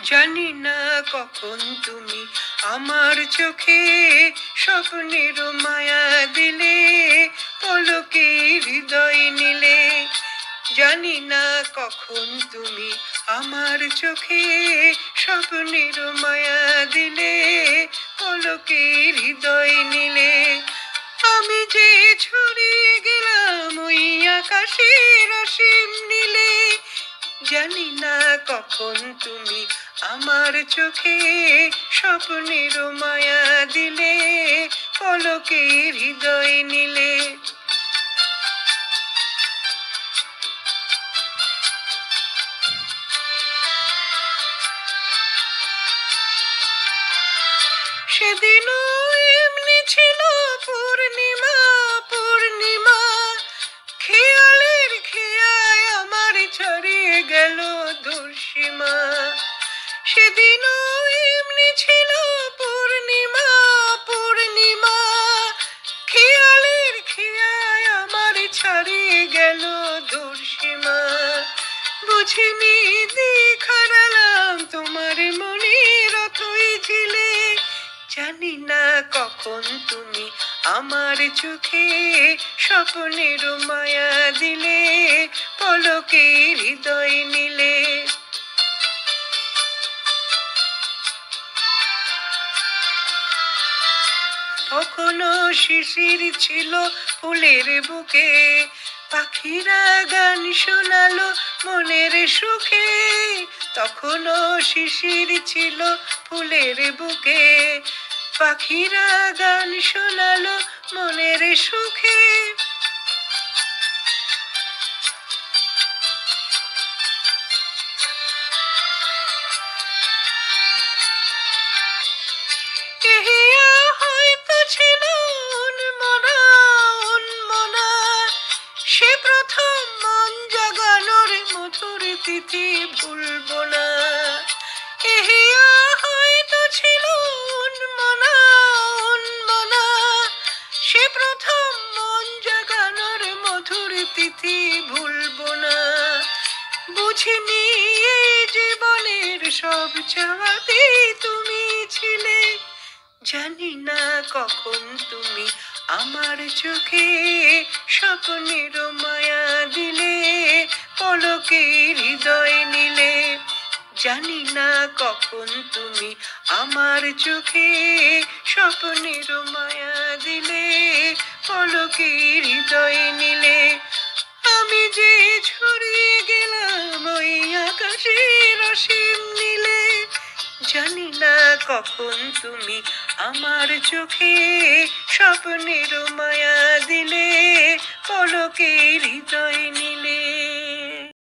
জানি না কখন তুমি আমার চোখে স্বপ্নের মায়া দিলে, পলকে হৃদয় নিলে। জানি না কখন তুমি আমার চোখে স্বপ্নের মায়া দিলে, পলকে হৃদয় নিলে। আমি যে ছড়িয়ে গেলাম ওই আকাশের অসীম নীলে। জানি না কখন তুমি আমার চোখে স্বপ্নের মায়া দিলে, পলকে হৃদয় নিলে। সেদিনও এমনি ছিল পূর্ণিমা, পূর্ণিমা। খেয়ালের খেয়ায় আমার ছাড়িয়ে গেল দুঃসীমা। সেদিনও এমনি ছিল পূর্ণিমা, পূর্ণিমা। খেয়ালের খেয়ায় আমার ছাড়িয়ে গেল দুঃসীমা। বুঝিনি দিক হারালাম তোমার মনের অথই ঝিলে। জানি না কখন তুমি আমার চোখে স্বপ্নের মায়া দিলে, পলকে হৃদয় নিলে। তখনও শিশির ছিল ফুলের বুকে, পাখিরা গান শোনালো মনের সুখে। তখনও শিশির ছিল ফুলের বুকে, পাখিরা গান শোনালো মনের সুখে। এহিয়া হয়তো ছিল উন্মনা, উন্মনা। সে প্রথম মন জাগানোর মধুর তিথি ভুলবো না। এহিয়া হয়তো ছিল উন্মনা, উন্মনা। সে প্রথম মন জাগানোর মধুর তিথি ভুলবো না। বুঝিনি এই জীবনের সব চাওয়াতেই তুমি ছিলে। জানি না কখন তুমি আমার চোখে স্বপ্নের মায়া দিলে, পলকে হৃদয় নিলে। জানি না কখন তুমি আমার চোখে স্বপ্নের মায়া দিলে, পলকে হৃদয় নিলে। আমি যে ছড়িয়ে গেলাম ওই আকাশের অসীম নীলে। জানি না কখন তুমি আমার চোখে স্বপ্নের মায়া দিলে, পলকে